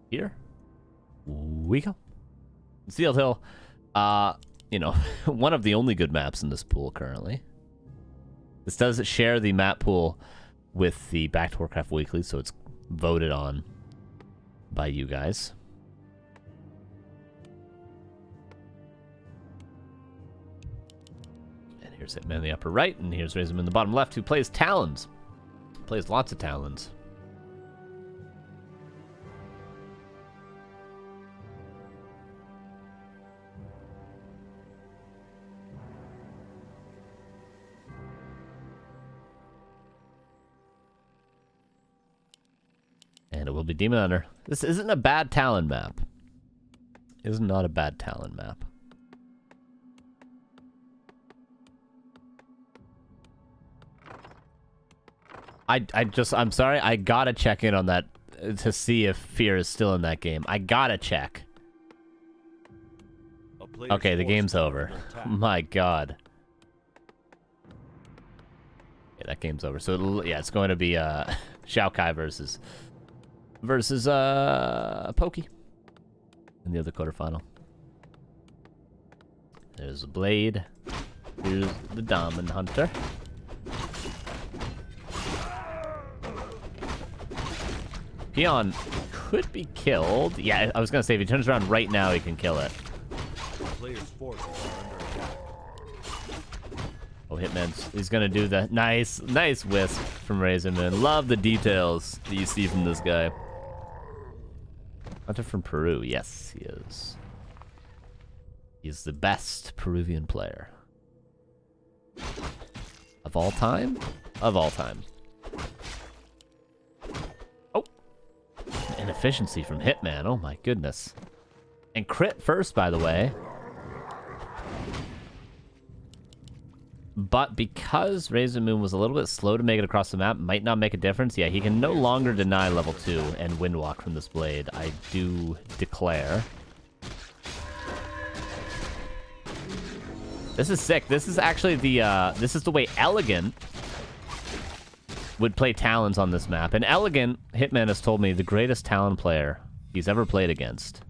Here we go. Sealed Hill. You know, one of the only good maps in this pool currently. This does share the map pool with the Back to Warcraft Weekly, so it's voted on by you guys. And here's Hitman in the upper right, and here's RazerMoon in the bottom left, who plays Talons. Plays lots of Talons. And it will be Demon Hunter. This isn't a bad Talon map. It is not a bad Talon map. I'm sorry, I gotta check in on that to see if Fear is still in that game. I gotta check. Okay, the game's over. My god. Yeah, that game's over. So, yeah, it's going to be Shao Kai versus Pokey in the other quarterfinal. There's a Blade. Here's the Diamond Hunter. Peon could be killed. Yeah, I was gonna say if he turns around right now, he can kill it. Oh, Hitman, he's gonna do the nice wisp from RazerMoon. Love the details that you see from this guy. Hunter from Peru, yes, he is. He's the best Peruvian player. Of all time? Of all time. Oh! Inefficiency from Hitman, oh my goodness. And crit first, by the way. But because RazerMoon was a little bit slow to make it across the map, might not make a difference. Yeah, he can no longer deny level 2 and windwalk from this Blade, I do declare. This is sick. This is actually the, this is the way Elegant would play Talons on this map. And Elegant, Hitman has told me, the greatest Talon player he's ever played against.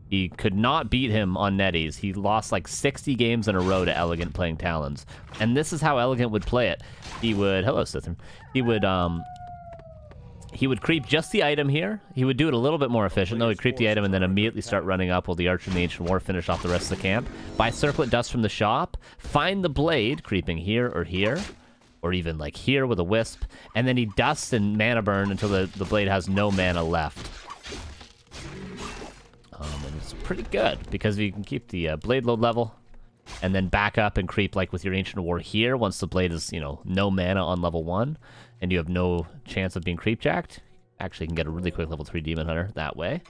He could not beat him on netties. He lost like 60 games in a row to Elegant playing Talons. And this is how Elegant would play it. He would... Hello, Sithrim. He would creep just the item here. He would do it a little bit more efficient, though. He'd creep the item and then immediately start running up while the Archer and the Ancient War finish off the rest of the camp. Buy Circlet Dust from the shop. Find the Blade, creeping here or here. Or even like here with a Wisp. And then he dusts and mana burn until the Blade has no mana left. And it's pretty good, because you can keep the Blade load level, and then back up and creep like with your Ancient War here, once the Blade is, you know, no mana on level 1, and you have no chance of being creep jacked. Actually, you can get a really quick level 3 Demon Hunter that way.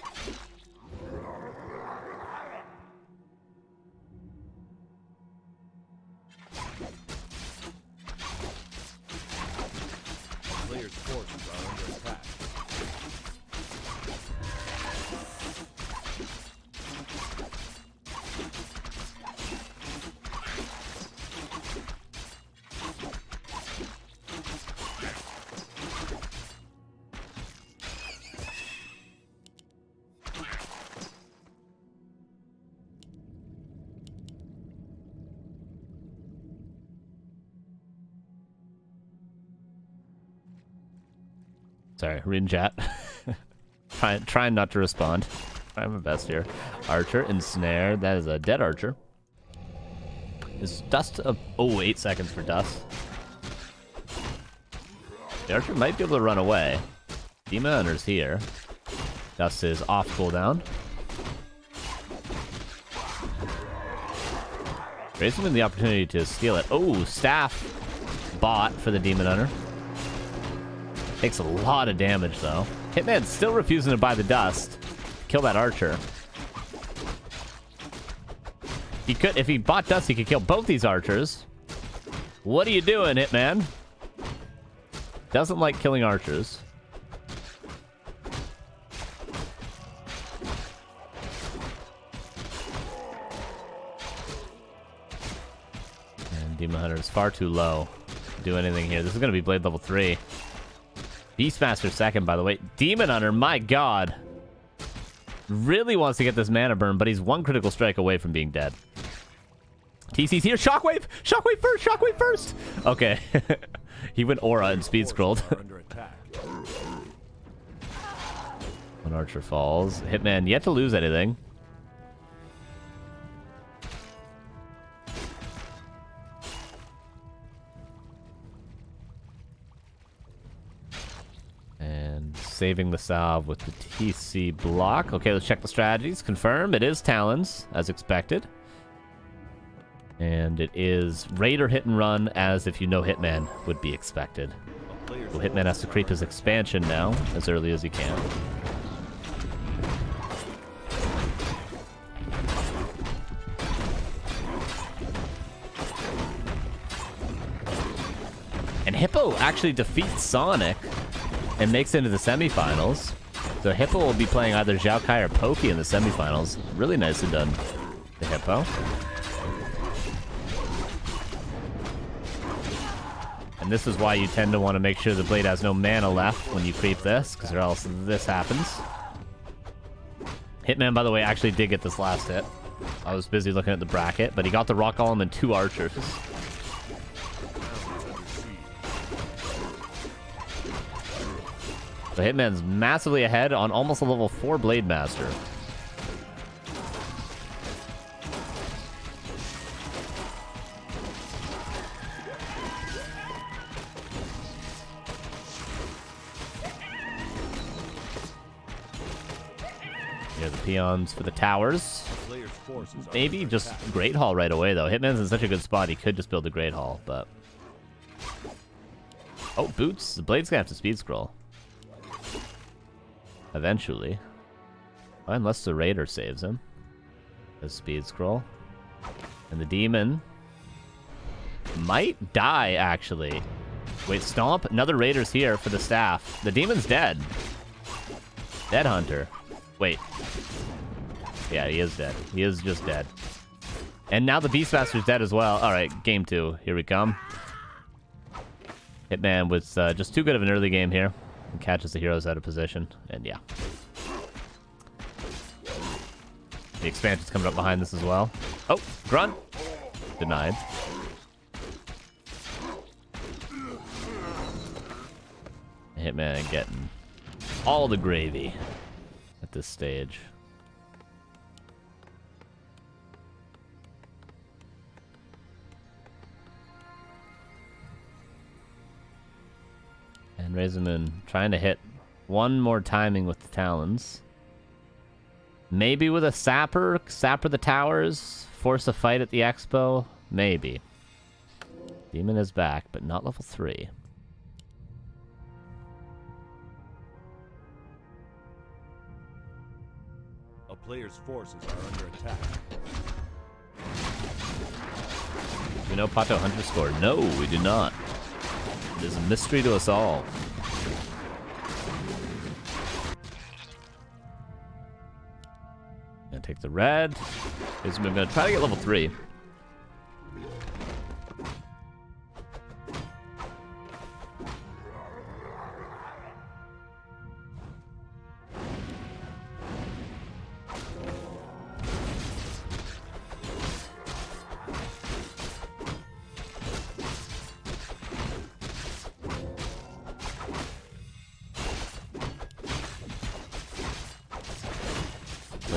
Players' forces are under attack. Sorry, reading chat. Trying not to respond. Trying my best here. Archer, Ensnare. That is a dead Archer. Is Dust of... Oh, 8 seconds for Dust. The Archer might be able to run away. Demon Hunter's here. Dust is off cooldown. Raising him the opportunity to steal it. Oh, Staff bot for the Demon Hunter. Takes a lot of damage, though. Hitman's still refusing to buy the Dust. Kill that Archer. He could, if he bought Dust, he could kill both these Archers. What are you doing, Hitman? Doesn't like killing Archers. And Demon Hunter is far too low to do anything here. This is going to be Blade level 3. Beastmaster second, by the way. Demon Hunter, my god. Really wants to get this mana burn, but he's one critical strike away from being dead. TC's here. Shockwave! Shockwave first! Shockwave first! Okay. He went aura and speed scrolled. One archer falls. Hitman yet to lose anything. And saving the salve with the TC block. Okay, let's check the strategies. Confirm. It is Talons, as expected. And it is Raider hit and run, as if you know Hitman would be expected. So Hitman has to creep his expansion now, as early as he can. And Hippo actually defeats Sonic and makes it into the semifinals. So Hippo will be playing either Xiaokai or Poki in the semifinals. Really nicely done to Hippo. And this is why you tend to want to make sure the blade has no mana left when you creep this, because or else this happens. Hitman, by the way, actually did get this last hit. I was busy looking at the bracket, but he got the rock golem and 2 archers. So Hitman's massively ahead on almost a level 4 Blade Master. Here are the peons for the towers. Maybe just Great Hall right away, though. Hitman's in such a good spot, he could just build a Great Hall, but... Oh, boots. The blade's gonna have to speed scroll. Eventually. Unless the Raider saves him. A speed scroll. And the demon might die, actually. Wait, Stomp. Another Raider's here for the staff. The demon's dead. Dead Hunter. Wait. Yeah, he is dead. He is just dead. And now the Beastmaster's dead as well. Alright, game 2. Here we come. Hitman was just too good of an early game here. And catches the heroes out of position. And yeah. The expansion's coming up behind this as well. Oh, Grunt. Denied. Hitman getting all the gravy at this stage. And RazerMoon trying to hit one more timing with the Talons. Maybe with a Sapper the towers, force a fight at the Expo. Maybe. Demon is back, but not level 3. A player's forces are under attack. Do we know Pato Hunter scored? No, we do not. It is a mystery to us all. Gonna take the red. I'm gonna try to get level 3.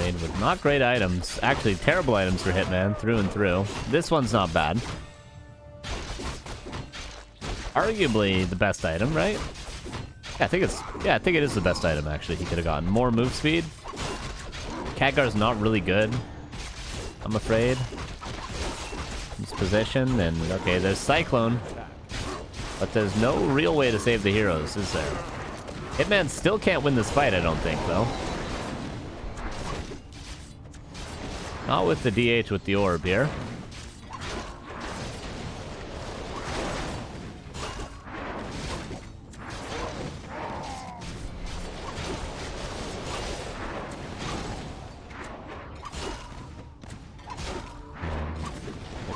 With not great items. Actually, terrible items for Hitman, through and through. This one's not bad. Arguably the best item, right? Yeah, I think it is the best item, actually. He could have gotten more move speed. Khadgar's not really good, I'm afraid. His position, and okay, there's Cyclone. But there's no real way to save the heroes, is there? Hitman still can't win this fight, I don't think, though. Not with the DH with the orb here.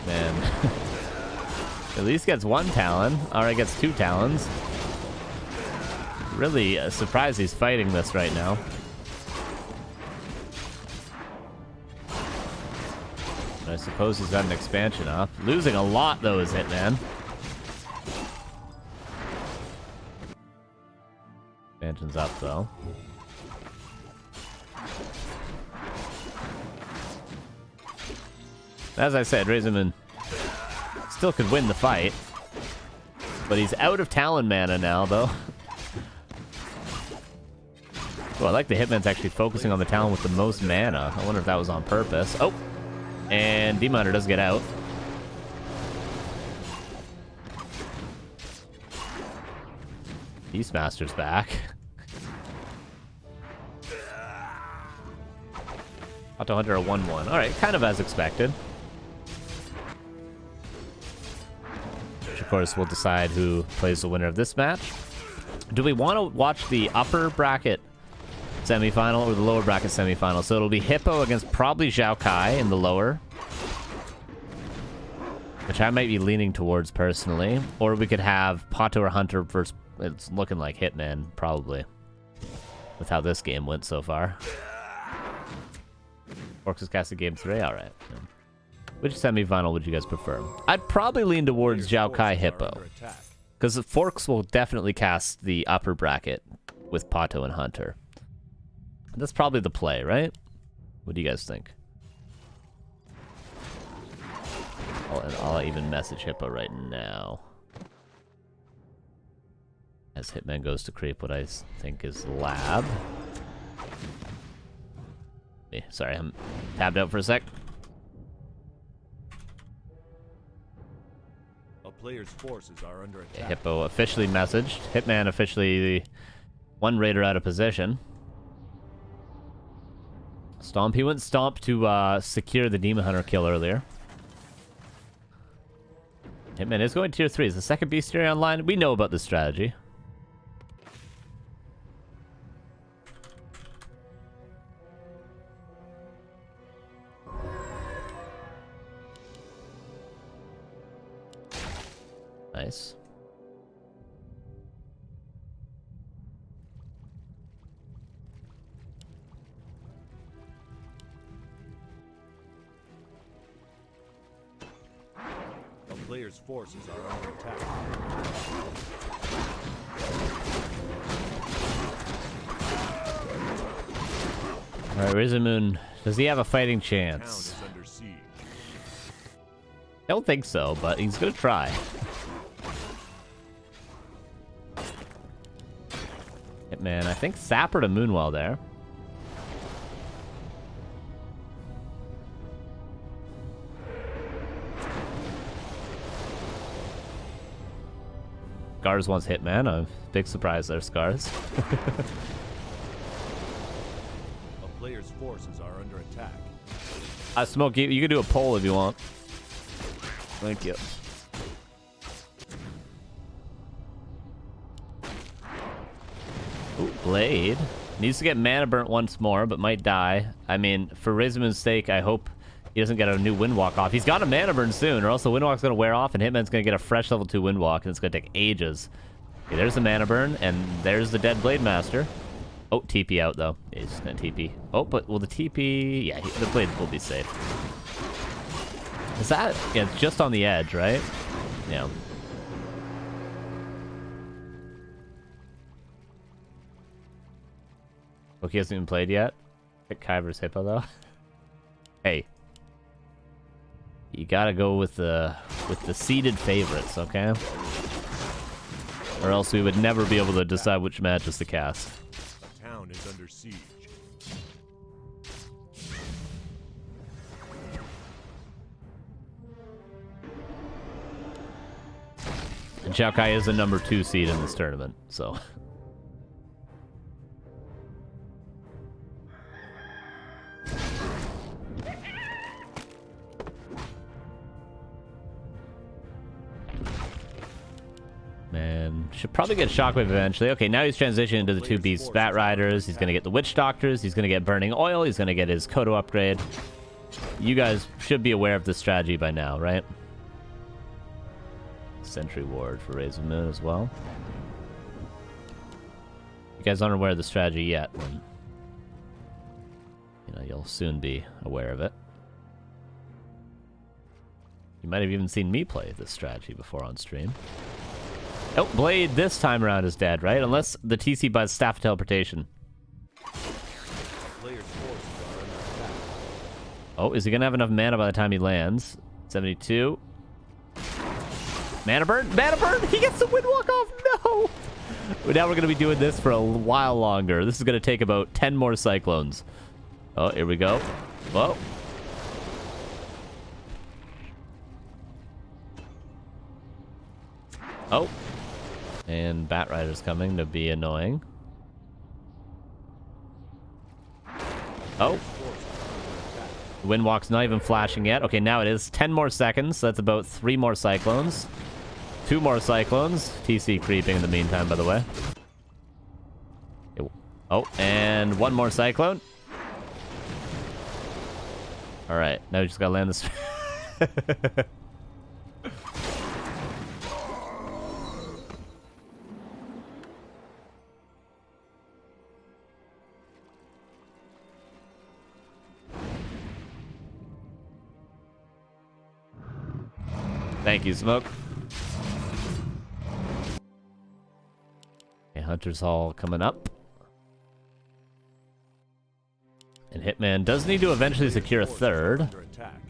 Man. At least gets 1 Talon. Alright, gets 2 Talons. Really surprised he's fighting this right now. I suppose he's got an expansion up. Losing a lot, though, is Hitman. Expansion's up, though. As I said, RazerMoon still could win the fight. But he's out of Talon mana now, though. Well, I like the Hitman's actually focusing on the Talon with the most mana. I wonder if that was on purpose. Oh! And D-Miner does get out. Beastmaster's back. Auto Hunter a 1-1. Alright, kind of as expected. Which, of course, will decide who plays the winner of this match. Do we want to watch the upper bracket semifinal or the lower bracket semifinal? So it'll be Hippo against probably Zhao Kai in the lower. Which I might be leaning towards personally. Or we could have Pato or Hunter versus... It's looking like Hitman, probably. With how this game went so far. Forks has casted game 3? Alright. Yeah. Which semifinal would you guys prefer? I'd probably lean towards Zhao Kai Hippo. Because Forks will definitely cast the upper bracket with Pato and Hunter. That's probably the play, right? What do you guys think? I'll even message Hippo right now. As Hitman goes to creep what I think is lab. Sorry, I'm tabbed out for a sec. A player's forces are under attack. Hippo officially messaged. Hitman officially one raider out of position. Stomp. He went Stomp to secure the Demon Hunter kill earlier. Hitman is going tier 3. Is the second bestiary online? We know about this strategy. Nice. A player's forces are under attack. Alright, RazerMoon, does he have a fighting Town chance? is under siege. I don't think so, but he's gonna try. Hitman, I think Sapper to Moonwell there. Scars wants Hitman. A big surprise there, Scars. A player's forces are under attack. Smoke, you can do a poll if you want. Thank you. Ooh, Blade. Needs to get mana burnt once more, but might die. I mean, for RazerMoon's sake, I hope he doesn't get a new Windwalk off. He's got a mana burn soon, or else the Windwalk's going to wear off, and Hitman's going to get a fresh level 2 Windwalk, and it's going to take ages. Okay, there's the mana burn, and there's the dead Blade Master. Oh, TP out, though. Yeah, he's just going to TP. Oh, but will the TP... Yeah, the Blade will be safe. Is that... Yeah, it's just on the edge, right? Yeah. Okay, he hasn't even played yet. Pick Kyver's Hippo, though. Hey. You gotta go with the seeded favorites, okay? Or else we would never be able to decide which matches to cast. A town is under siege. And Zhao Kai is the number 2 seed in this tournament, so... Man, should probably get Shockwave eventually. Okay, now he's transitioning into the 2 Beast Bat Riders. He's going to get the Witch Doctors. He's going to get Burning Oil. He's going to get his Kodo upgrade. You guys should be aware of this strategy by now, right? Sentry Ward for RazerMoon as well. You guys aren't aware of the strategy yet, then you'll soon be aware of it. You might have even seen me play this strategy before on stream. Oh, Blade this time around is dead, right? Unless the TC buys Staff of Teleportation. Players' forces are under attack. Oh, is he going to have enough mana by the time he lands? 72. Mana burn? Mana burn! He gets the Windwalk off! No! But now we're going to be doing this for a while longer. This is going to take about 10 more Cyclones. Oh, here we go. Whoa. Oh. And Bat Rider's coming to be annoying. Oh. Windwalk's not even flashing yet. Okay, now it is 10 more seconds. So that's about 3 more Cyclones. 2 more Cyclones. TC creeping in the meantime, by the way. Oh, and 1 more Cyclone. Alright, now we just gotta land this. Thank you, Smoke. Okay, Hunter's Hall coming up. And Hitman does need to eventually secure a third. Under attack.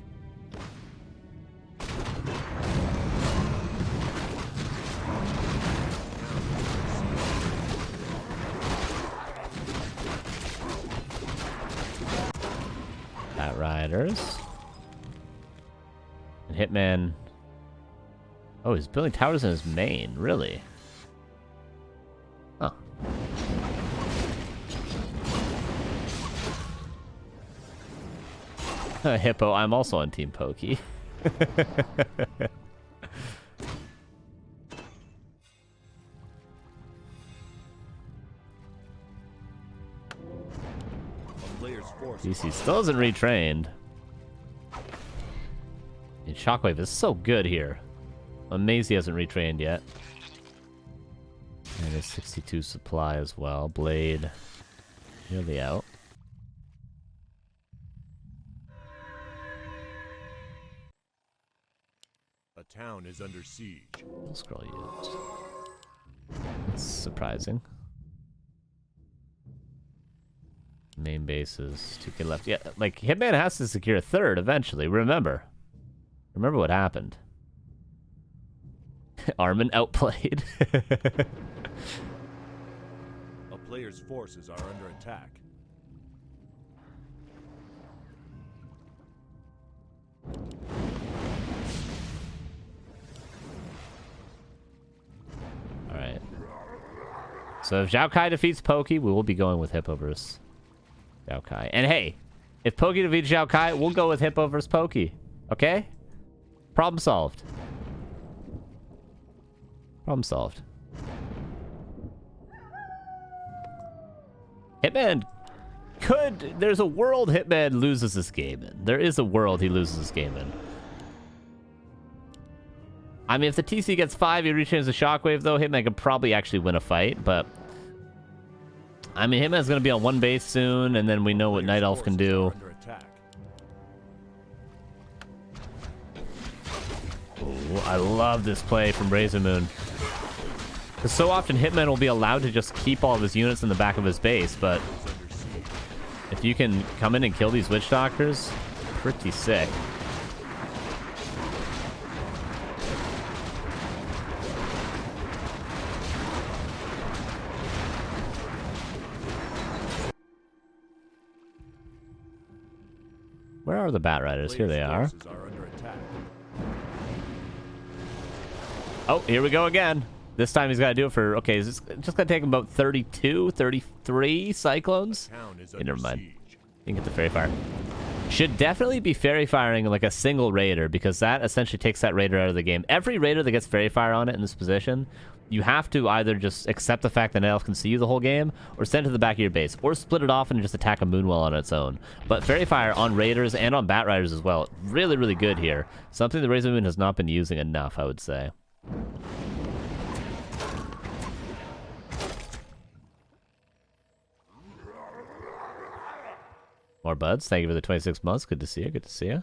Bat Riders. And Hitman. Oh, he's building towers in his main, really? Huh. Hippo, I'm also on Team Pokey. DC still isn't retrained. And Shockwave is so good here. I'm amazed he hasn't retrained yet. And a 62 supply as well. Blade nearly out. A town is under siege. Full scroll used. That's surprising. Main base is 2k left. Yeah, like Hitman has to secure a third eventually. Remember what happened. Armin outplayed. A player's forces are under attack. Alright. So if Zhao Kai defeats Pokey, we will be going with Hippo versus Zhao Kai. And hey, if Pokey defeats Zhao Kai, we'll go with Hippo versus Pokey. Okay? Problem solved. Problem solved. Hitman could... There's a world Hitman loses this game in. There is a world he loses this game in. I mean, if the TC gets 5, he retrains the Shockwave, though, Hitman could probably actually win a fight, but... I mean, Hitman's going to be on 1 base soon, and then we know what Night Elf can do. Ooh, I love this play from RazerMoon. Because so often Hitman will be allowed to just keep all of his units in the back of his base, but if you can come in and kill these Witch Doctors, pretty sick. Where are the Bat Riders? Here they are. Oh, here we go again. This time he's got to do it for... Okay, is this just going to take him about 32, 33 Cyclones? Okay, never mind. You can get the Fairy Fire. Should definitely be Fairy Firing like a single Raider, because that essentially takes that Raider out of the game. Every Raider that gets Fairy Fire on it in this position, you have to either just accept the fact that Night Elf can see you the whole game, or send it to the back of your base, or split it off and just attack a Moonwell on its own. But Fairy Fire on Raiders and on Bat Riders as well, really, really good here. Something the RazerMoon has not been using enough, I would say. More buds. Thank you for the 26 months. Good to see you. Good to see you.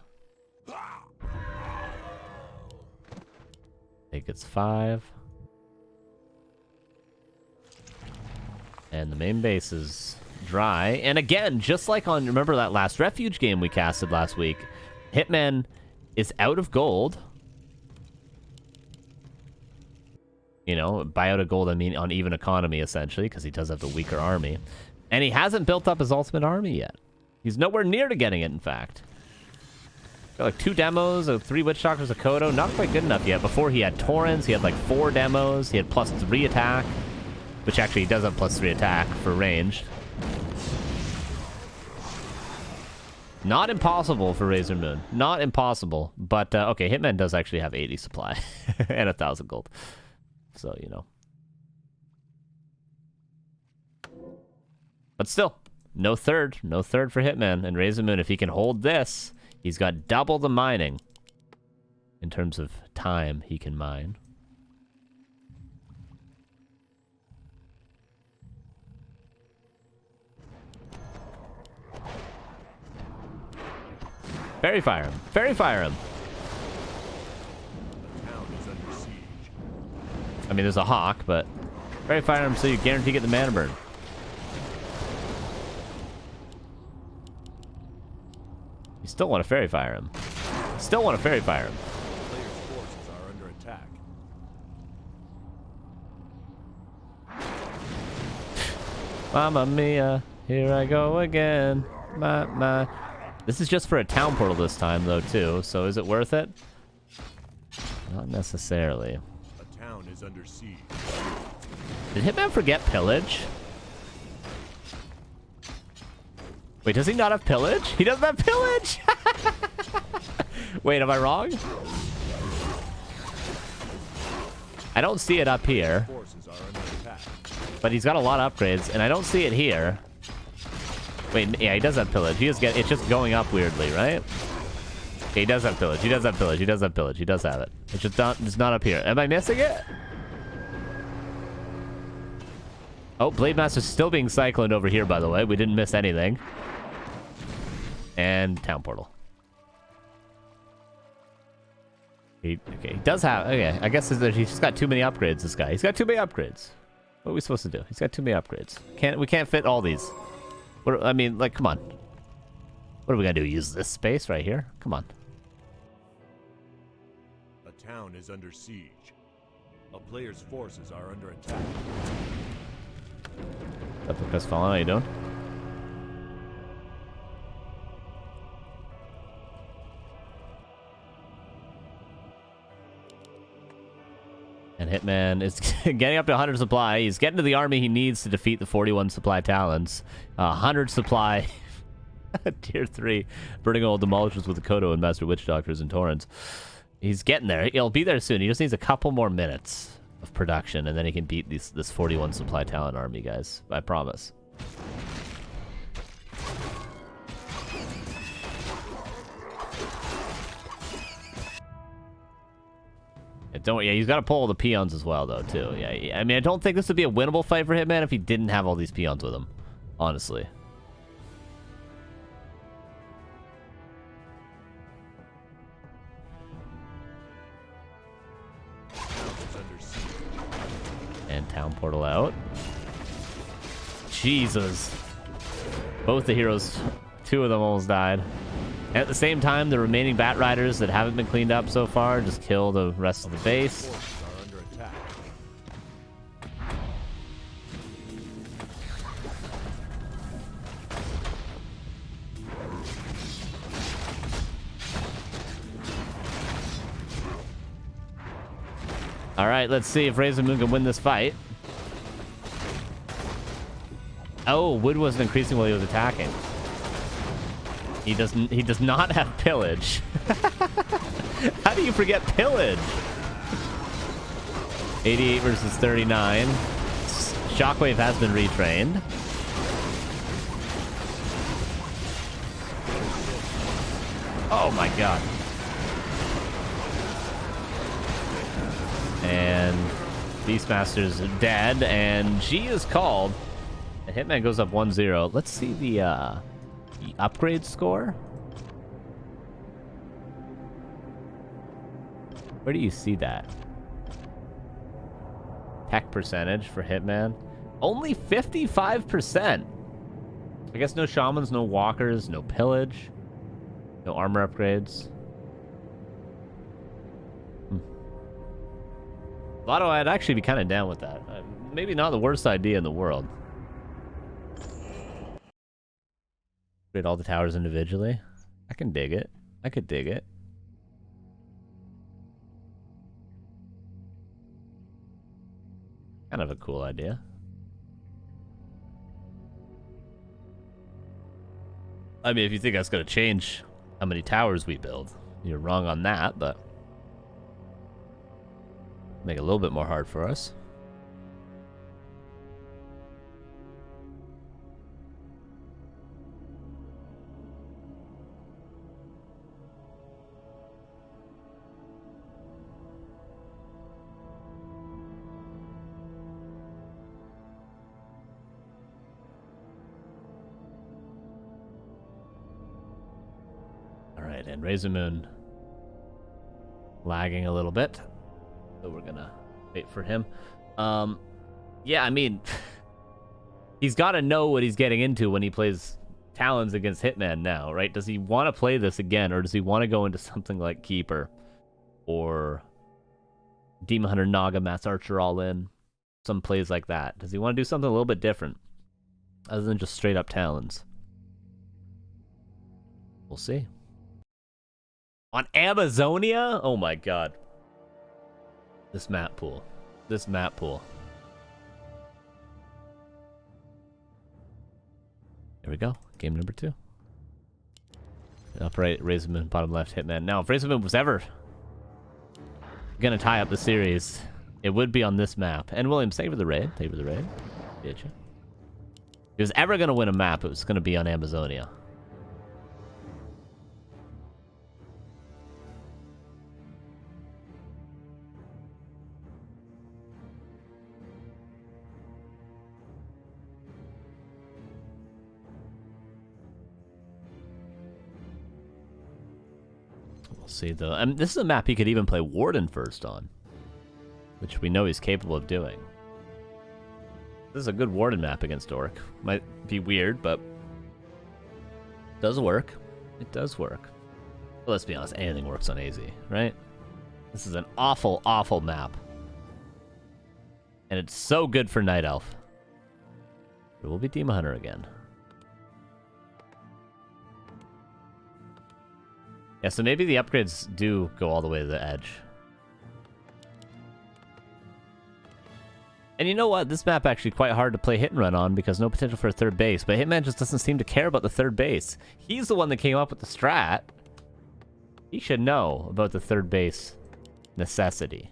think it's 5. And the main base is dry. And again, just like on, remember that last Refuge game we casted last week, Hitman is out of gold. You know, by out of gold, I mean on even economy, essentially, because he does have the weaker army. And he hasn't built up his ultimate army yet. He's nowhere near to getting it, in fact. Got like 2 demos, 3 Witch Doctors, a Kodo. Not quite good enough yet. Before he had Torrens, he had like 4 demos. He had +3 attack, which actually he does have +3 attack for ranged. Not impossible for RazerMoon. Not impossible. But, okay, Hitman does actually have 80 supply and 1,000 gold. So, you know. But still, no third. No third for Hitman. And RazerMoon, if he can hold this, he's got double the mining in terms of time he can mine. Fairy fire him. Fairy fire him. The town is under siege. I mean, there's a hawk, but fairy fire him so you guarantee get the mana burn. You still want to fairy fire him. Still want to fairy fire him. The player's forces are under attack. Mamma mia, here I go again. My. This is just for a town portal this time, though, too. So is it worth it? Not necessarily. The town is under siege. Did Hitman forget pillage? Wait, does he not have pillage? He doesn't have pillage! Wait, am I wrong? I don't see it up here. Forces are under attack. But he's got a lot of upgrades, and I don't see it here. Wait, yeah, he does have pillage. He is it's just going up weirdly, right? Okay, he does have pillage. He does have pillage. He does have pillage. He does have it. It's just not, it's not up here. Am I missing it? Oh, Blade Master's still being cycloned over here, by the way. We didn't miss anything. And town portal. Okay, he does have... Okay, I guess he's just got too many upgrades, this guy. He's got too many upgrades. What are we supposed to do? He's got too many upgrades. We can't fit all these. What, I mean, like, come on. What are we gonna do? Use this space right here? Come on. The town is under siege. A player's forces are under attack. What's up, Chris Fallon? How you doing? And Hitman is getting up to 100 supply. He's getting to the army he needs to defeat the 41 supply talents. 100 supply. Tier 3. Burning old demolishers with the Kodo and Master Witch Doctors and Torrents. He's getting there. He'll be there soon. He just needs a couple more minutes of production, and then he can beat this 41 supply talent army, guys. I promise. Yeah, he's got to pull all the peons as well, though, too. Yeah, I mean, I don't think this would be a winnable fight for Hitman if he didn't have all these peons with him. Honestly. And town portal out. Jesus. Both the heroes, 2 of them almost died. And at the same time, the remaining Bat Riders that haven't been cleaned up so far just kill the rest of the base. Forces are under attack. All right, let's see if RazerMoon can win this fight. Oh, wood wasn't increasing while he was attacking. He does not have pillage. How do you forget pillage? 88 versus 39. Shockwave has been retrained. Oh my god. And Beastmaster's dead, and G is called. And Hitman goes up 1-0. Let's see the upgrade score. Where do you see that? tech percentage for Hitman. Only 55%. I guess no shamans, no walkers, no pillage, no armor upgrades. Lotto, I'd actually be kind of down with that. Maybe not the worst idea in the world. Upgrade all the towers individually. I can dig it. I could dig it. Kind of a cool idea. I mean, if you think that's going to change how many towers we build, you're wrong on that, but make it a little bit more hard for us. Alright, and RazerMoon lagging a little bit. So we're gonna wait for him. Yeah, I mean, he's got to know what he's getting into when he plays Talons against Hitman now, right? Does he want to play this again, or does he want to go into something like Keeper or Demon Hunter Naga Mass Archer all in? Some plays like that. Does he want to do something a little bit different other than just straight up Talons? We'll see. On Amazonia? Oh my god. This map pool. This map pool. Here we go. Game number 2. Up right, RazerMoon, bottom left, Hitman. Now, if RazerMoon was ever gonna tie up the series, it would be on this map. And Williams, thank you for the raid. Thank you for the raid. Did you? If he was ever gonna win a map, it was gonna be on Amazonia. See though, I mean, this is a map he could even play Warden first on, which we know he's capable of doing. This is a good Warden map against Orc. Might be weird, but it does work. It does work. Well, let's be honest, anything works on AZ, right? This is an awful, awful map, and it's so good for Night Elf. It will be Demon Hunter again. Yeah, so maybe the upgrades do go all the way to the edge. And you know what? This map actually quite hard to play hit and run on because no potential for a third base. But Hitman just doesn't seem to care about the third base. He's the one that came up with the strat. He should know about the third base necessity.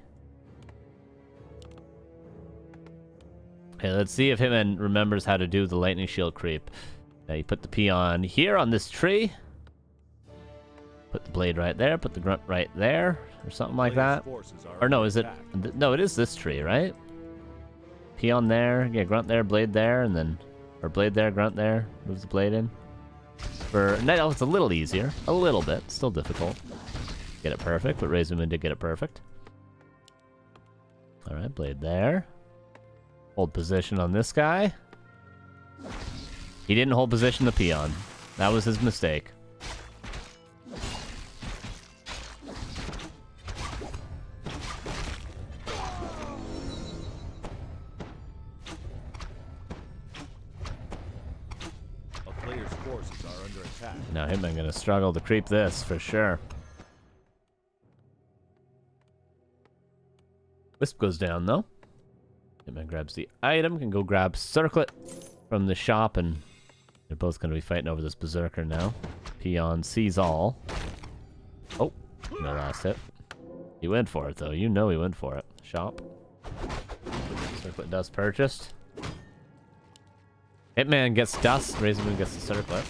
Okay, let's see if Hitman remembers how to do the lightning shield creep. Now you put the peon here on this tree. Put the blade right there, put the grunt right there, or something like that. Or no, is it? No, it is this tree, right? Peon there, yeah, grunt there, blade there, and then, or blade there, grunt there, move the blade in. For Night Elf, it's a little easier, a little bit, still difficult. Get it perfect, but RazerMoon did get it perfect. All right, blade there. Hold position on this guy. He didn't hold position the peon. That was his mistake. Now Hitman gonna struggle to creep this for sure. Wisp goes down though. Hitman grabs the item, can go grab Circlet from the shop, and they're both gonna be fighting over this Berserker now. Peon sees all. Oh, no last hit. He went for it though, you know he went for it. Shop. Circlet dust purchased. Hitman gets dust, RazerMoon gets the Circlet.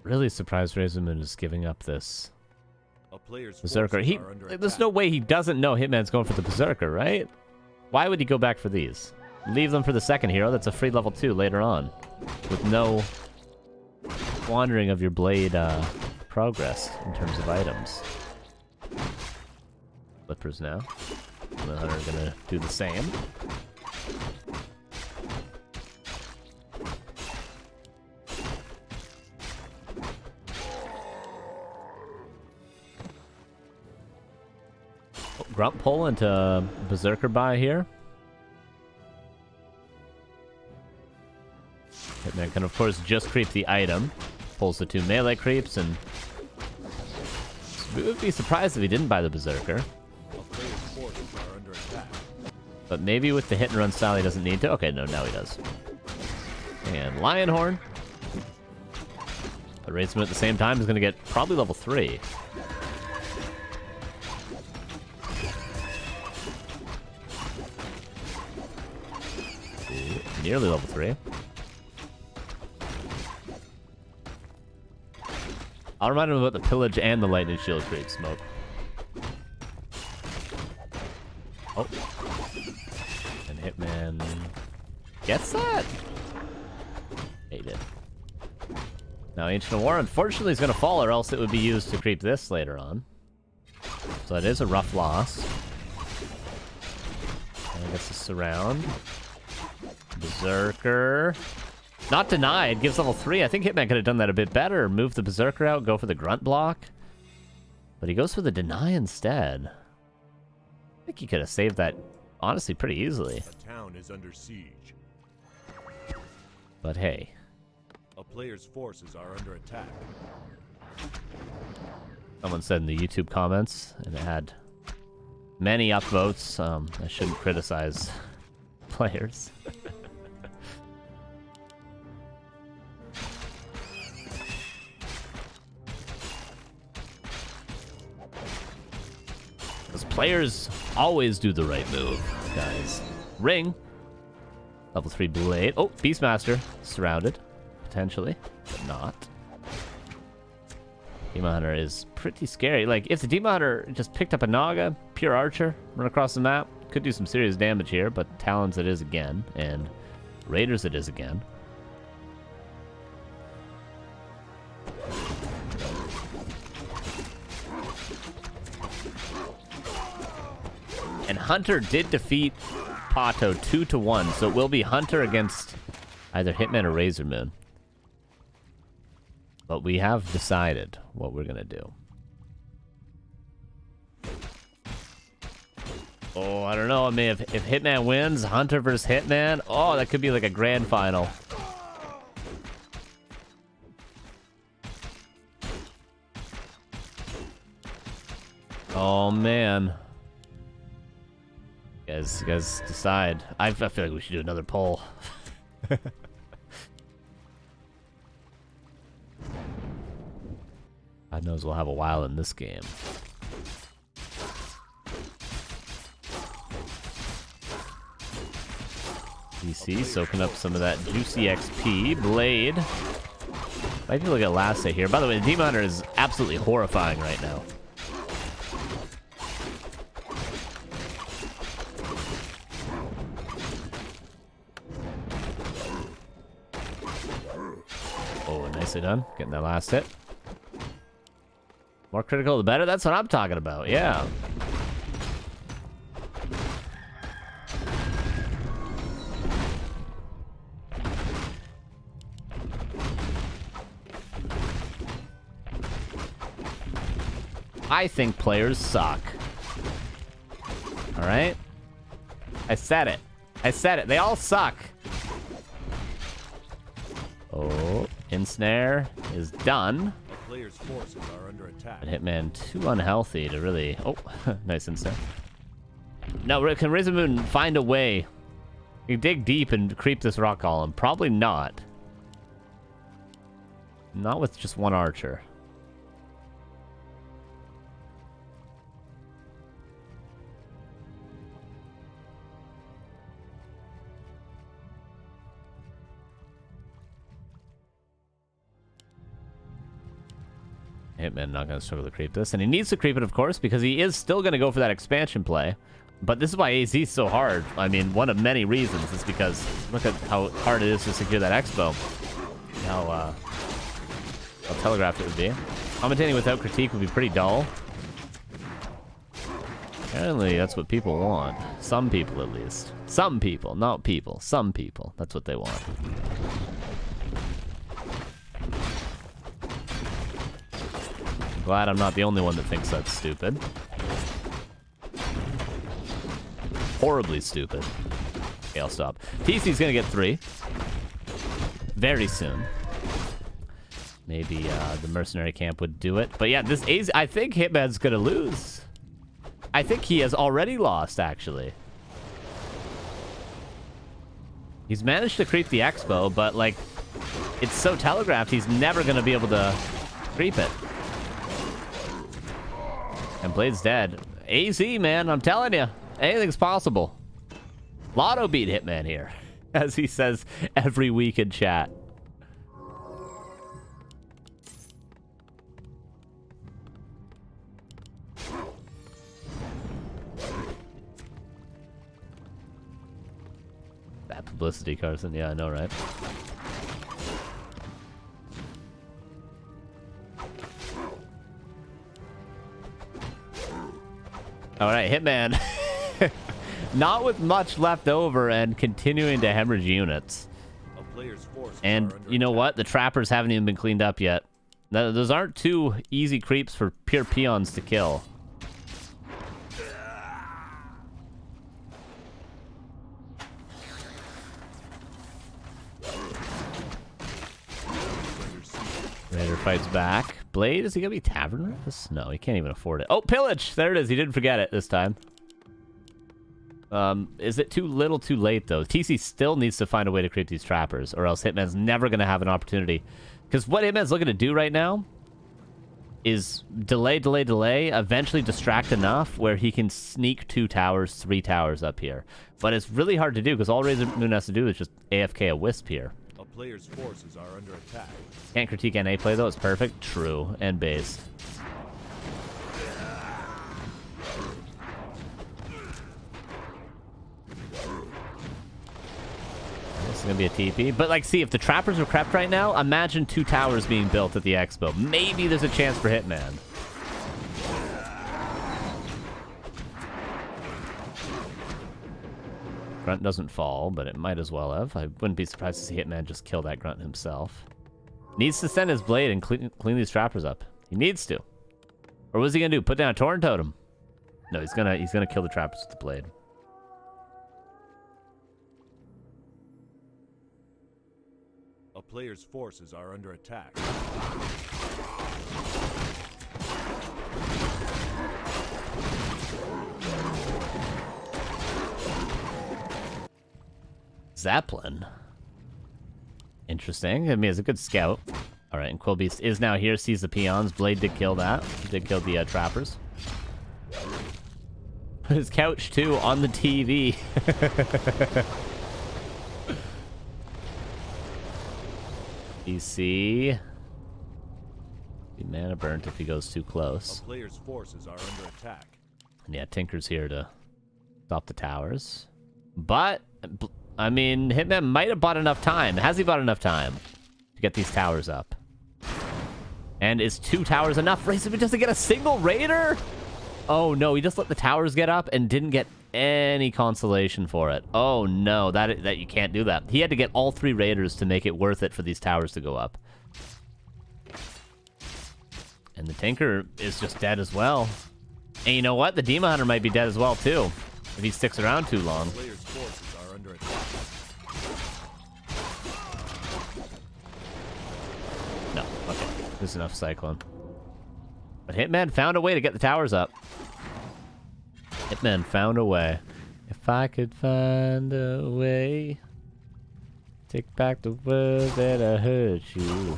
Really surprised RazerMoon is giving up this Berserker. There's no way he doesn't know Hitman's going for the Berserker, right? Why would he go back for these? leave them for the second hero. That's a free level 2 later on. With no squandering of your blade progress in terms of items. Flippers now. And the hunter are gonna do the same. Grunt pull into Berserker buy here. Hitman can, of course, just creep the item. Pulls the 2 melee creeps, and we would be surprised if he didn't buy the Berserker. But maybe with the hit and run style, he doesn't need to. Okay, no, now he does. And Lion Horn. But RazerMoon at the same time is going to get probably level 3. Nearly level 3. I'll remind him about the pillage and the lightning shield creep smoke. Oh. And Hitman gets that? He did. Now Ancient of War, unfortunately, is going to fall, or else it would be used to creep this later on. So it is a rough loss. And I guess the surround. Berserker. Not denied. Gives level 3. I think Hitman could have done that a bit better. Move the Berserker out, go for the grunt block. But he goes for the deny instead. I think he could have saved that, honestly, pretty easily. A town is under siege. But hey. A player's forces are under attack. Someone said in the YouTube comments, and it had many upvotes. I shouldn't criticize players. Because players always do the right move, guys. Ring. Level 3 blade. Oh, Beastmaster. Surrounded. Potentially. But not. Demon Hunter is pretty scary. Like, if the Demon Hunter just picked up a Naga, pure archer, run across the map, could do some serious damage here, but Talons it is again, and Raiders it is again. And Hunter did defeat Pato 2-1, so it will be Hunter against either Hitman or RazerMoon. But we have decided what we're gonna do. Oh, I don't know. I mean, if Hitman wins, Hunter versus Hitman, oh, that could be like a grand final. Oh, man. You guys decide. I feel like we should do another poll. God knows we'll have a while in this game. DC soaking up some of that juicy XP. Blade. Might be looking at last hit here. By the way, the Demon Hunter is absolutely horrifying right now. Oh, nicely done. Getting that last hit. More critical the better. That's what I'm talking about. Yeah. I think players suck. All right? I said it. I said it. They all suck. Oh, ensnare is done. Players' forces are under attack. And Hitman too unhealthy to really... Oh, nice ensnare. No, can RazerMoon find a way? You dig deep and creep this rock column. Probably not. Not with just one archer. Hitman not going to struggle to creep this. And he needs to creep it, of course, because he is still going to go for that expansion play. But this is why AZ is so hard. I mean, one of many reasons is because look at how hard it is to secure that expo. How telegraphed it would be. Commentating without critique would be pretty dull. Apparently, that's what people want. Some people, at least. Some people, not people. Some people. That's what they want. Glad I'm not the only one that thinks that's stupid. Horribly stupid. Okay, I'll stop. TC's gonna get 3. Very soon. Maybe the mercenary camp would do it. But yeah, this AZ, I think Hitman's gonna lose. I think he has already lost, actually. He's managed to creep the expo, but like, it's so telegraphed, he's never gonna be able to creep it. And Blade's dead. AZ, man, I'm telling you, anything's possible. Lotto beat Hitman here, as he says every week in chat. Bad publicity, Carson. Yeah, I know, right? All right, Hitman. Not with much left over and continuing to hemorrhage units. And you know what? The trappers haven't even been cleaned up yet. Those aren't 2 easy creeps for pure peons to kill. Raider fights back. Blade, is he gonna be taverners? No, he can't even afford it. Oh, pillage! There it is. He didn't forget it this time. Is it too little too late, though? TC still needs to find a way to creep these trappers, or else Hitman's never gonna have an opportunity. Because what Hitman's looking to do right now is delay, delay, delay, eventually distract enough where he can sneak 2 towers, 3 towers up here. But it's really hard to do, because all RazerMoon has to do is just AFK a Wisp here. A player's forces are under attack. Can't critique NA play, though. It's perfect. True. And based. This is going to be a TP. But, like, see, if the trappers are crept right now, imagine 2 towers being built at the expo. Maybe there's a chance for Hitman. Grunt doesn't fall, but it might as well have. I wouldn't be surprised to see Hitman just kill that Grunt himself. Needs to send his blade and clean these trappers up. He needs to. Or what's he gonna do? Put down a Torrent Totem? No, he's gonna kill the trappers with the blade. A player's forces are under attack. Zeppelin. Interesting. I mean, it's a good scout. All right, and Quillbeast is now here, sees the peons. Blade did kill that. Did kill the trappers. His couch, too, on the TV. PC. Be mana burnt if he goes too close. A player's forces are under attack. And yeah, Tinker's here to stop the towers. But I mean, Hitman might have bought enough time. Has he bought enough time to get these towers up? And is 2 towers enough? RazerMoon doesn't get a single raider? Oh, no. He just let the towers get up and didn't get any consolation for it. Oh, no. That you can't do that. He had to get all 3 raiders to make it worth it for these towers to go up. And the Tinker is just dead as well. And you know what? The Demon Hunter might be dead as well, too, if he sticks around too long. No, okay. There's enough Cyclone. But Hitman found a way to get the towers up. Hitman found a way. If I could find a way, take back the word that I heard you.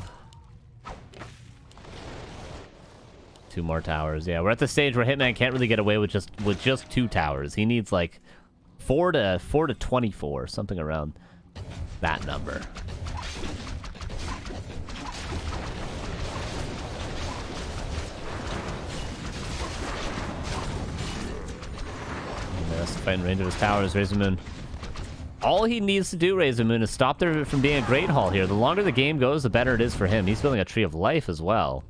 2 more towers. Yeah, we're at the stage where Hitman can't really get away with just 2 towers. He needs like 4 to 24, something around that number. has to fight in range of his towers. RazerMoon. All he needs to do, RazerMoon, is stop there from being a Great Hall here. The longer the game goes, the better it is for him. He's building a Tree of Life as well.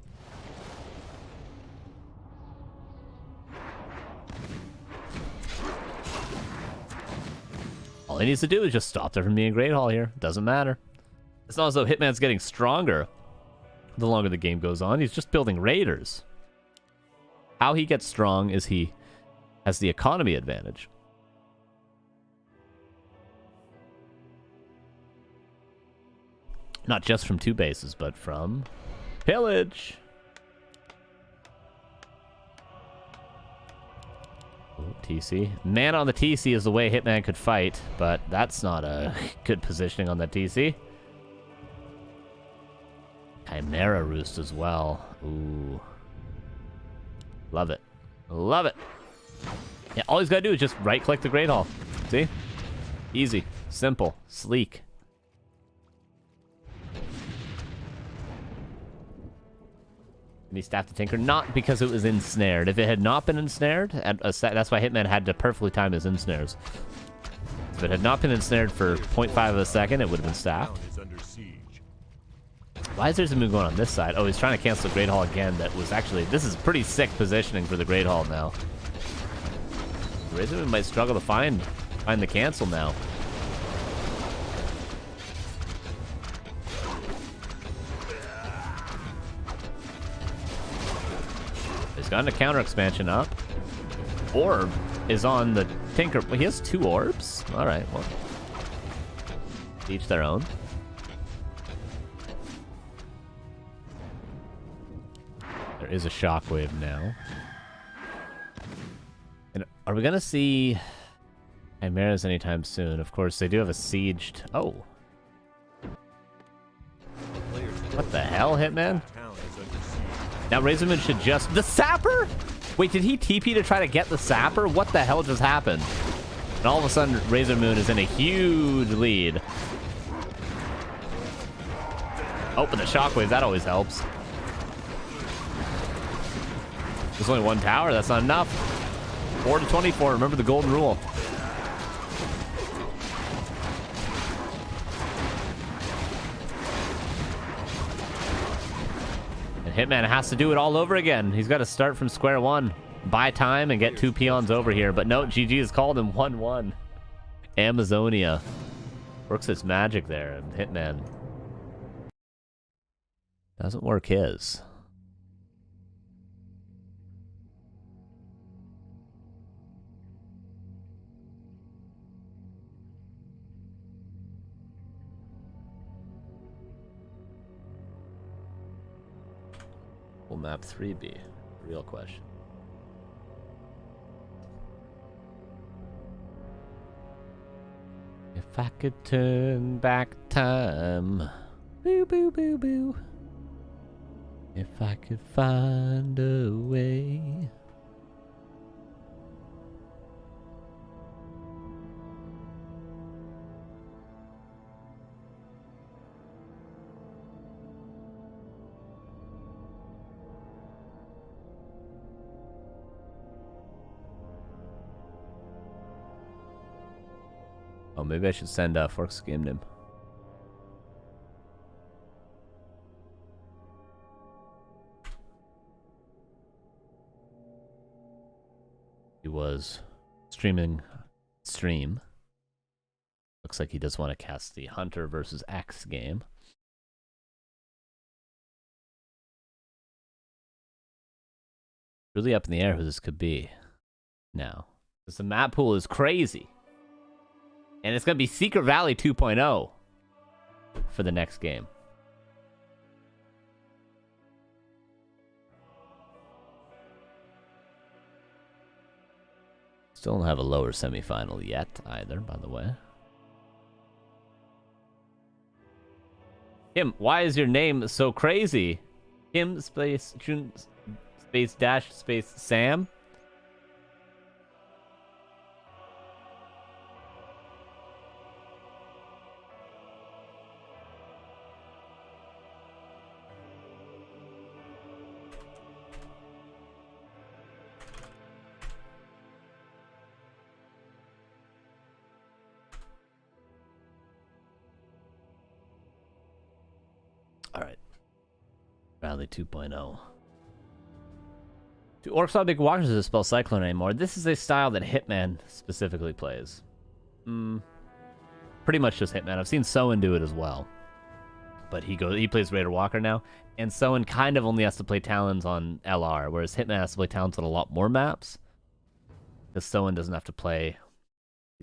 All he needs to do is just stop there from being a Great Hall here. Doesn't matter. It's not as though Hitman's getting stronger the longer the game goes on. He's just building Raiders. How he gets strong is he has the economy advantage. Not just from 2 bases, but from pillage. Ooh, TC. Man on the TC is the way Hitman could fight, but that's not a good positioning on that TC. Chimera Roost as well. Ooh. Love it. Love it. Yeah, all he's got to do is just right-click the Great Hall. See? Easy. Simple. Sleek. And he staffed the Tinker, not because it was ensnared. If it had not been ensnared, that's why Hitman had to perfectly time his ensnares. If it had not been ensnared for 0.5 of a second, it would have been staffed. Why is RazerMoon going on this side? Oh, he's trying to cancel the Great Hall again. That was actually... This is pretty sick positioning for the Great Hall now. RazerMoon might struggle to find the cancel now. He's gotten a counter expansion up. Orb is on the Tinker. Well, he has 2 orbs? Alright, well. Each their own. There is a shockwave now. And are we gonna see Chimeras anytime soon? Of course, they do have a sieged... Oh. What the hell, Hitman? Now RazerMoon should just... The Sapper? Wait, did he TP to try to get the Sapper? What the hell just happened? And all of a sudden, RazerMoon is in a huge lead. Oh, but the shockwave, that always helps. There's only 1 tower, that's not enough. 4 to 24, remember the golden rule. And Hitman has to do it all over again. He's got to start from square one. Buy time and get 2 peons over here. But no, GG is called in 1-1. Amazonia works its magic there, and Hitman doesn't work his. Will map 3 be? Real question. If I could turn back time, boo boo boo boo. If I could find a way. Oh, maybe I should send Fork Skimmed him. He was stream. Looks like he does want to cast the Hunter versus Axe game. Really up in the air who this could be now. Because the map pool is crazy. And it's going to be Secret Valley 2.0 for the next game. Still don't have a lower semifinal yet either, by the way. Kim, why is your name so crazy? Kim space June space dash space Sam? Valley 2.0. Do orcs not make walkers to spell Cyclone anymore? This is a style that Hitman specifically plays. Pretty much just Hitman. I've seen Soen do it as well. But he plays Raider Walker now. And Soen kind of only has to play Talons on LR, whereas Hitman has to play Talons on a lot more maps. Because Soen doesn't have to play...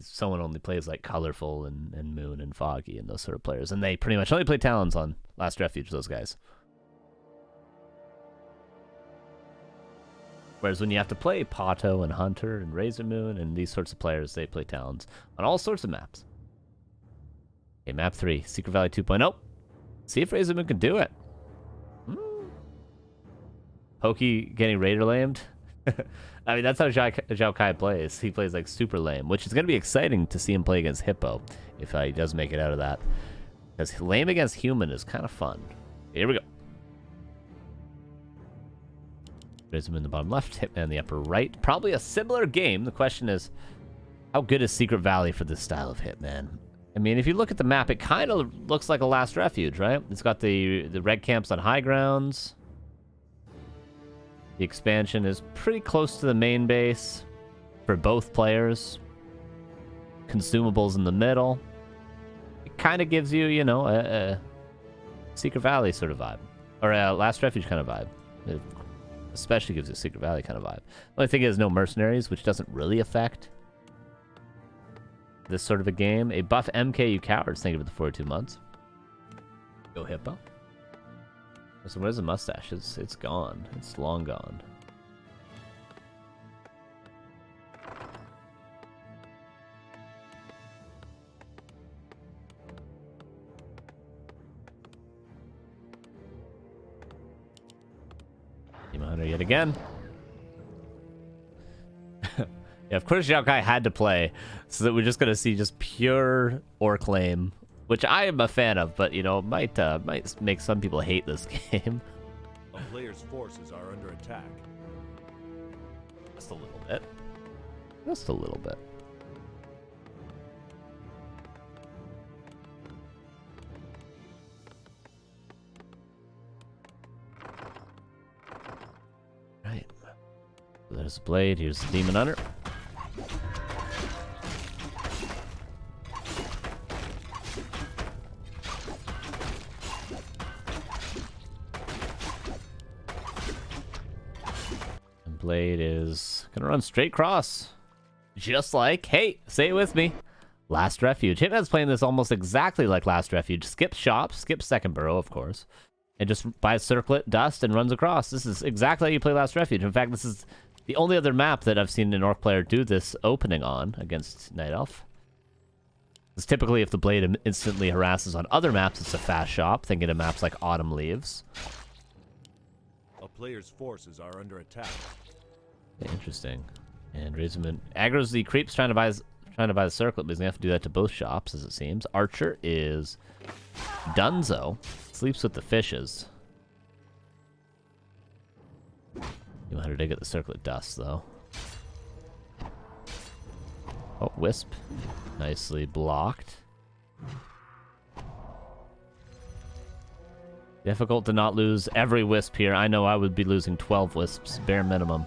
Soen only plays like Colorful and Moon and Foggy and those sort of players. And they pretty much only play Talons on Last Refuge, those guys. Whereas when you have to play Pato and Hunter and RazerMoon and these sorts of players, they play Talons on all sorts of maps. Okay, map 3, Secret Valley 2.0. See if RazerMoon can do it. Pokey getting Raider lamed. I mean, that's how Zhao Kai plays. He plays like super lame, which is going to be exciting to see him play against Hippo if he does make it out of that. Because lame against human is kind of fun. Here we go. RazerMoon in the bottom left, Hitman in the upper right. Probably a similar game. The question is, how good is Secret Valley for this style of Hitman? I mean, if you look at the map, it kind of looks like a Last Refuge, right? It's got the red camps on high grounds. The expansion is pretty close to the main base for both players. Consumables in the middle. It kind of gives you, you know, a Secret Valley sort of vibe. Or a Last Refuge kind of vibe. It especially gives you a Secret Valley kind of vibe. The only thing is no mercenaries, which doesn't really affect this sort of a game. A buff MK, you cowards. Thank you for the 42 months. Go Hippo. So where's the mustache? It's gone. It's long gone. Demon Hunter yet again. Yeah, of course Zhao Kai had to play, so that we're just gonna see just pure orc lame, which I am a fan of, but you know, might make some people hate this game. A player's forces are under attack. Just a little bit. Just a little bit. Right. There's the blade. Here's the Demon Hunter. Blade is gonna run straight cross. Just like, hey, say it with me, Last Refuge. Hitman's playing this almost exactly like Last Refuge. Skips shop, skips second burrow, of course, and just buys circlet, dust, and runs across. This is exactly how you play Last Refuge. In fact, this is the only other map that I've seen an orc player do this opening on against Night Elf. Because typically if the blade instantly harasses on other maps, it's a fast shop, thinking of maps like Autumn Leaves. A player's forces are under attack. Interesting. And RazerMoon aggro's the creeps trying to buy the circlet, but he's gonna have to do that to both shops, as it seems. Archer is Dunzo. Sleeps with the fishes. You want her to get the circlet dust, though. Oh, Wisp. Nicely blocked. Difficult to not lose every Wisp here. I know I would be losing 12 Wisps, bare minimum.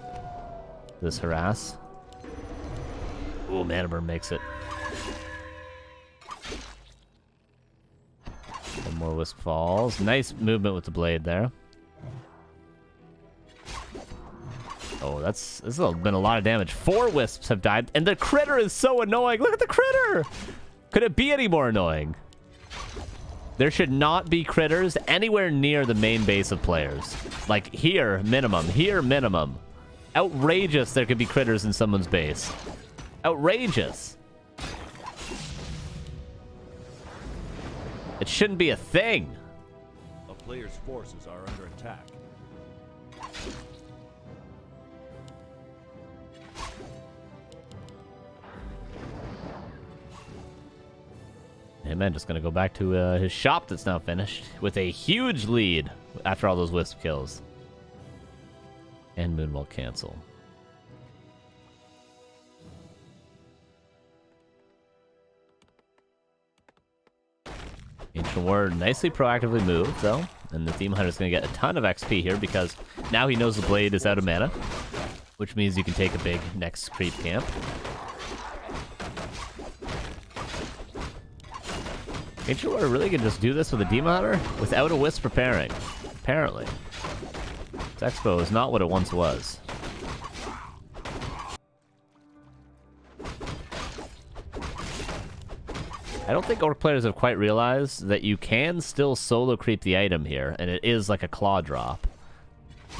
This harass. Ooh, Manaburn makes it. One more Wisp falls. Nice movement with the blade there. Oh, this has been a lot of damage. 4 Wisps have died, and the critter is so annoying. Look at the critter! Could it be any more annoying? There should not be critters anywhere near the main base of players. Like, here, minimum. Here, minimum. Outrageous there could be critters in someone's base. Outrageous. It shouldn't be a thing. A player's forces are under attack. Hitman just gonna go back to his shop that's now finished with a huge lead after all those Wisp kills. And Moon will cancel. Ancient Word nicely proactively moved, though. And the Demon Hunter's going to get a ton of XP here because now he knows the blade is out of mana, which means you can take a big next creep camp. Ancient Warrior really can just do this with a Demon Hunter without a Wisp preparing, apparently. This Expo is not what it once was. I don't think Orc players have quite realized that you can still solo creep the item here, and it is like a claw drop.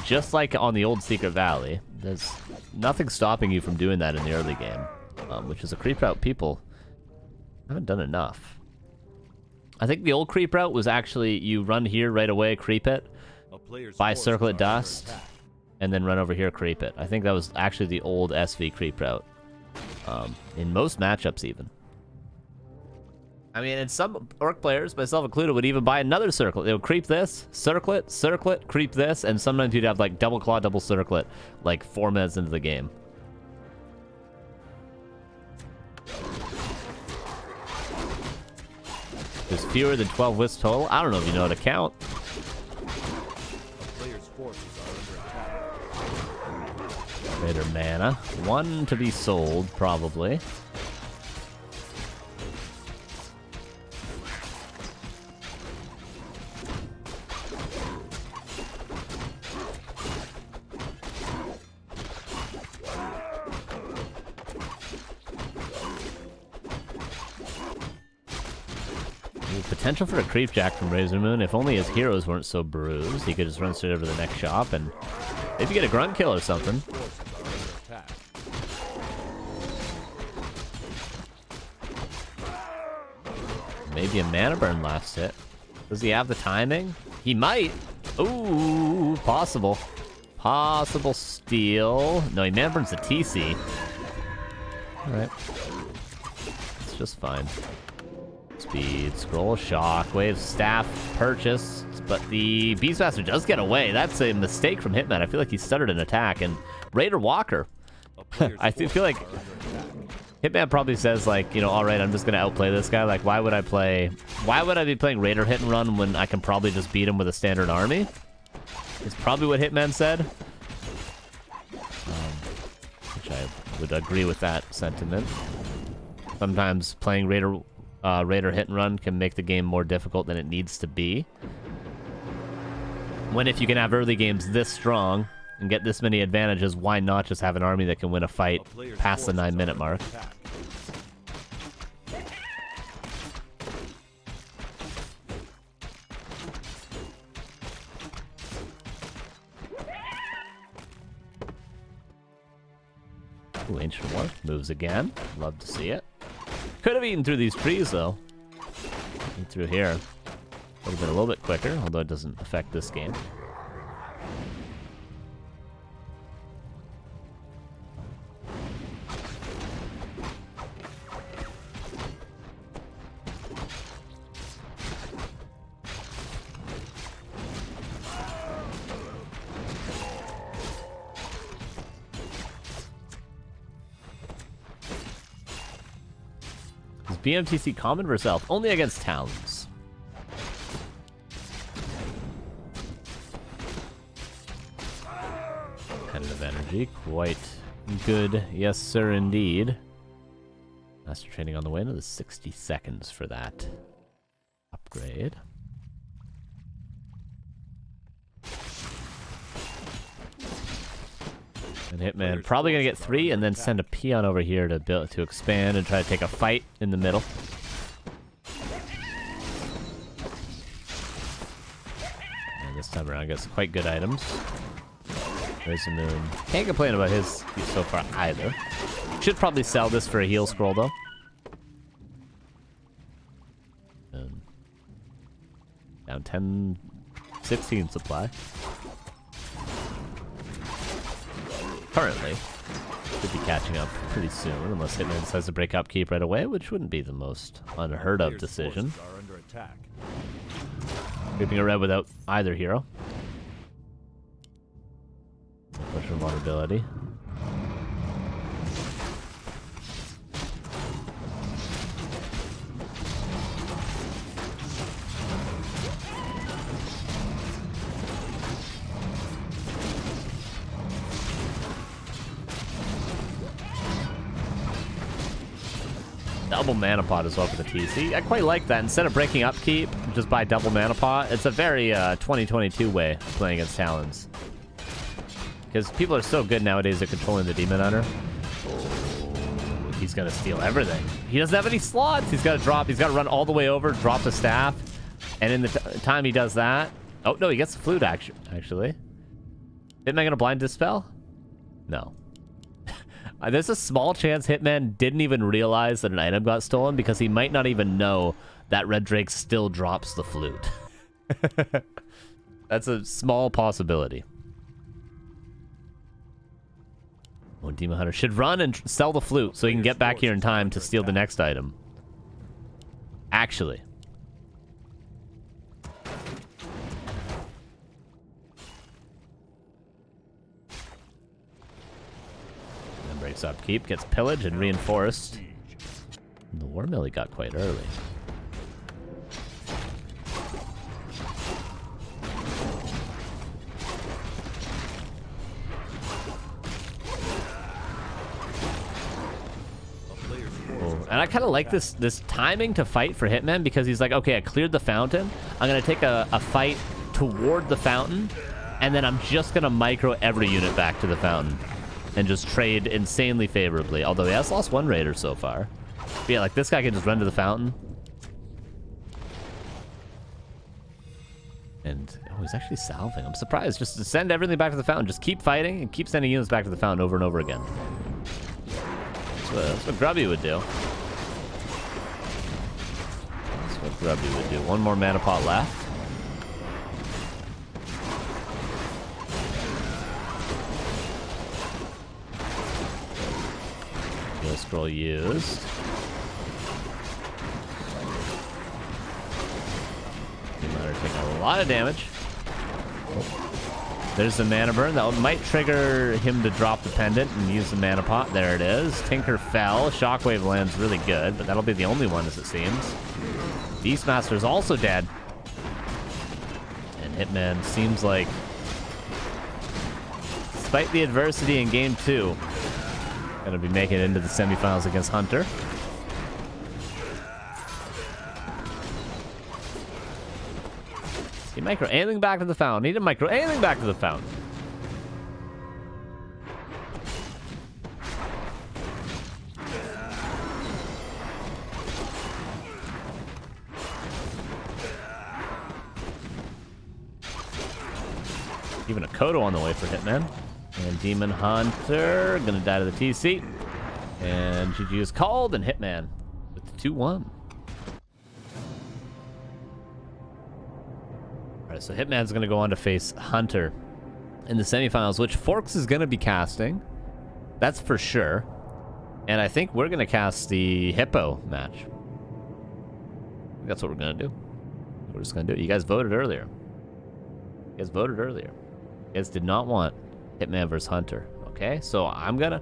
Just like on the old Secret Valley, there's nothing stopping you from doing that in the early game, which is a creep route people haven't done enough. I think the old creep route was actually you run here right away, creep it, buy Circlet Dust, and then run over here, creep it. I think that was actually the old SV creep route, in most matchups even. I mean, and some Orc players, myself included, would even buy another Circlet. They would creep this, Circlet, Circlet, creep this, and sometimes you'd have like double Claw, double Circlet, like 4 minutes into the game. There's fewer than 12 wisps total. I don't know if you know how to count. Greater mana. 1 to be sold, probably. Potential for a creep jack from RazerMoon. If only his heroes weren't so bruised, he could just run straight over to the next shop and maybe get a grunt kill or something. Maybe a mana burn last hit. Does he have the timing? He might. Ooh, possible. Possible steal. No, he mana burns the TC. Alright. It's just fine. Speed, scroll, shockwave, staff, purchase, but the Beastmaster does get away. That's a mistake from Hitman. I feel like he stuttered an attack, and Raider Walker. I feel like Hitman probably says, like, you know, all right, I'm just gonna outplay this guy. Like, why would I be playing Raider Hit and Run when I can probably just beat him with a standard army? Is probably what Hitman said. Which I would agree with that sentiment. Sometimes playing Raider Hit and Run can make the game more difficult than it needs to be. When if you can have early games this strong and get this many advantages, why not just have an army that can win a fight past the 9-minute mark? Ooh, Ancient War moves again. Love to see it. Could have eaten through these trees, though. And through here. Would have been a little bit quicker, although it doesn't affect this game. BMTC common versus elf, only against Talons. Competitive energy, quite good, yes sir indeed. Master training on the way, another 60 seconds for that upgrade. And Hitman probably gonna get 3 and then send a peon over here to expand and try to take a fight in the middle. And this time around gets quite good items. RazerMoon can't complain about his so far either. Should probably sell this for a heal scroll though. Down 10, 16 supply. Currently, should be catching up pretty soon, unless Hitman decides to break upkeep right away, which wouldn't be the most unheard of decision. Creeping a red without either hero. Push for vulnerability. Double mana pot as well for the TC. I quite like that. Instead of breaking upkeep, just buy double mana pot. It's a very 2022 way of playing against Talons. Because people are so good nowadays at controlling the Demon Hunter. Oh, he's going to steal everything. He doesn't have any slots. He's got to drop. He's got to run all the way over, drop the staff. And in the time he does that... Oh, no, he gets the flute, actually. Hitman going to blind dispel? No. There's a small chance Hitman didn't even realize that an item got stolen because he might not even know that Red Drake still drops the flute. That's a small possibility. Oh, Demon Hunter should run and sell the flute so he can get back here in time to steal the next item. Actually. And breaks upkeep, gets pillaged and reinforced. The War Mill he got quite early. And I kind of like this timing to fight for Hitman because he's like, okay, I cleared the fountain. I'm going to take a fight toward the fountain, and then I'm just going to micro every unit back to the fountain and just trade insanely favorably. Although he has lost one raider so far. But yeah, like this guy can just run to the fountain. And, oh, he's actually salving. I'm surprised. Just to send everything back to the fountain. Just keep fighting and keep sending units back to the fountain over and over again. That's what Grubby would do. That's what Grubby would do. One more mana pot left. Heal scroll used. Demon taking a lot of damage. Oh. There's the mana burn. That might trigger him to drop the pendant and use the mana pot. There it is. Tinker fell. Shockwave lands really good, but that'll be the only one as it seems. Beastmaster's also dead. And Hitman seems like, despite the adversity in game 2, gonna be making it into the semifinals against Hunter. He micro anything back to the fountain. He didn't micro anything back to the fountain. Even a Kodo on the way for Hitman. And Demon Hunter gonna die to the TC. And GG is called, and Hitman with the 2-1. Alright, so Hitman's gonna go on to face Hunter in the semifinals, which Forks is gonna be casting. That's for sure. And I think we're gonna cast the Hippo match. That's what we're gonna do. We're just gonna do it. You guys voted earlier. You guys voted earlier. You guys did not want Hitman versus Hunter. Okay, so I'm gonna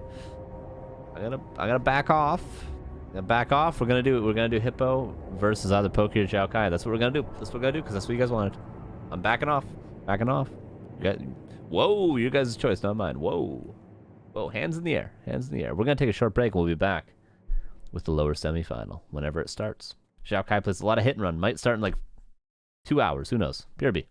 back off. Back off. We're gonna do Hippo versus either Poki or Xiaokai. That's what we're gonna do. That's what we're gonna do because that's what you guys wanted. I'm backing off. Backing off. Whoa, your guys' choice, not mine. Whoa. Whoa, hands in the air. Hands in the air. We're gonna take a short break. We'll be back with the lower semifinal whenever it starts. Xiaokai plays a lot of hit and run. Might start in like 2 hours. Who knows? BRB.